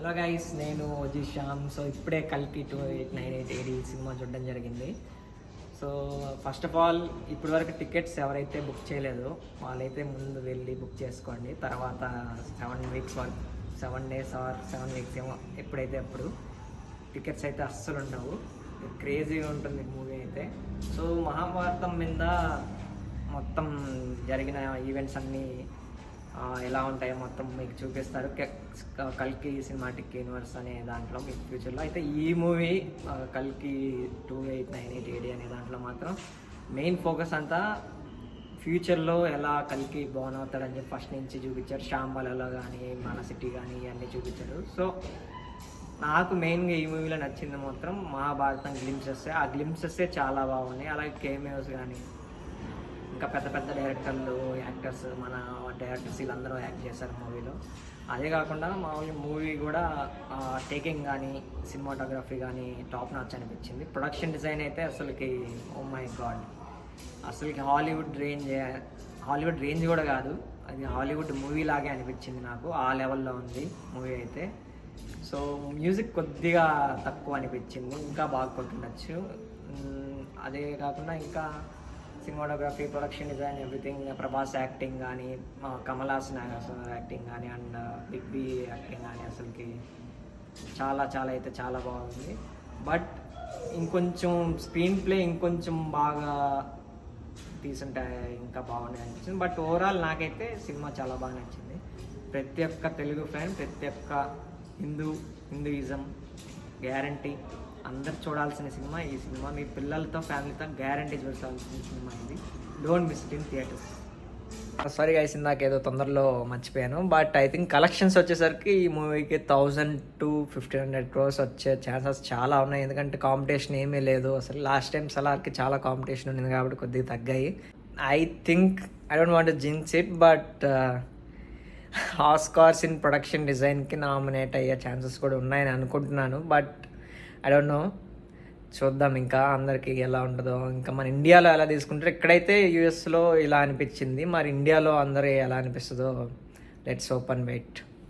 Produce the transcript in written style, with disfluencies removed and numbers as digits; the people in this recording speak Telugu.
హలో గైస్, నేను శ్యామ్. సో ఇప్పుడే కల్కి 2898 సినిమా చూడడం జరిగింది. సో ఫస్ట్ ఆఫ్ ఆల్ ఇప్పటి వరకు టికెట్స్ ఎవరైతే బుక్ చేయలేదో వాళ్ళైతే ముందు వెళ్ళి బుక్ చేసుకోండి. తర్వాత 7 వీక్స్ వరకు 7 డేస్ ఆర్ 7 వీక్స్ ఏమో ఎప్పుడైతే అప్పుడు టికెట్స్ అయితే అస్సలు ఉండవు. క్రేజీగా ఉంటుంది మూవీ అయితే. సో మహాభారతం మీద మొత్తం జరిగిన ఈవెంట్స్ అన్నీ ఎలా ఉంటాయో మొత్తం మీకు చూపిస్తారు. కల్కి సినిమాటిక్ యూనివర్స్ అనే దాంట్లో మీకు ఫ్యూచర్లో అయితే ఈ మూవీ కల్కి 2898 అనే దాంట్లో మాత్రం మెయిన్ ఫోకస్ అంతా ఫ్యూచర్లో ఎలా కల్కి బోన్ అవుతాడని చెప్పి ఫస్ట్ నుంచి చూపించారు. శాంబలలో కానీ మన సిటీ కానీ ఇవన్నీ చూపించారు. సో నాకు మెయిన్గా ఈ మూవీలో నచ్చింది మాత్రం మహాభారతం గ్లిమ్సెస్. ఆ గ్లిమ్సెస్సే చాలా బాగున్నాయి. అలాగే కేమియోస్ కానీ ఇంకా పెద్ద పెద్ద డైరెక్టర్లు, యాక్టర్స్, మన డైరెక్టర్స్ వీళ్ళందరూ యాక్ట్ చేశారు మూవీలో. అదే కాకుండా మామూలు మూవీ కూడా టేకింగ్ కానీ సినిమాటోగ్రఫీ కానీ టాప్ నాచ్ అనిపించింది. ప్రొడక్షన్ డిజైన్ అయితే అసలుకి ఓ మై గాడ్, అసలుకి హాలీవుడ్ రేంజ్ కూడా కాదు, అది హాలీవుడ్ మూవీ లాగే అనిపించింది నాకు. ఆ లెవెల్లో ఉంది మూవీ అయితే. సో మ్యూజిక్ కొద్దిగా తక్కువ అనిపించింది, ఇంకా బాగా కొట్టుండొచ్చు. అదే కాకుండా ఇంకా cinematography, production design, everything, Prabhas acting కానీ, కమల్ హాసన్ యాక్టింగ్ కానీ, అండ్ బిగ్ బి యాక్టింగ్ కానీ అసలుకి చాలా చాలా అయితే చాలా బాగుంది. బట్ ఇంకొంచెం స్క్రీన్ ప్లే ఇంకొంచెం బాగా తీసుంటే ఇంకా బాగుంది అనిపించింది. బట్ ఓవరాల్ నాకైతే సినిమా చాలా బాగా నచ్చింది. ప్రతి ఒక్క తెలుగు ఫ్యాన్, ప్రతి ఒక్క హిందూయిజం గ్యారంటీ అందరు చూడాల్సిన సినిమా ఈ సినిమా. మీ పిల్లలతో, ఫ్యామిలీతో గ్యారంటీ చూడాల్సిన సినిమా ఇది. Don't miss it in theatres. Sorry guys, ఇందాక ఏదో తొందరలో మర్చిపోయాను. బట్ ఐ థింక్ కలెక్షన్స్ వచ్చేసరికి ఈ మూవీకి 1000 to 1500 crores వచ్చే ఛాన్సెస్ చాలా ఉన్నాయి. ఎందుకంటే కాంపిటీషన్ ఏమీ లేదు అసలు. లాస్ట్ టైం సలార్కి చాలా కాంపిటీషన్ ఉంది కాబట్టి కొద్దిగా తగ్గాయి. I think I don't want to jinx it, but Oscars in production డిజైన్కి నామినేట్ అయ్యే ఛాన్సెస్ కూడా ఉన్నాయని అనుకుంటున్నాను. బట్ ఐ డోంట్ నో, చూద్దాం ఇంకా అందరికి ఎలా ఉంటుందో. ఇంకా మన ఇండియాలో ఎలా తీసుకుంటారో, ఇక్కడైతే యూఎస్లో ఇలా అనిపించింది, మరి ఇండియాలో అందరూ ఎలా అనిపిస్తుందో లెట్స్ ఓపెన్ వెయిట్.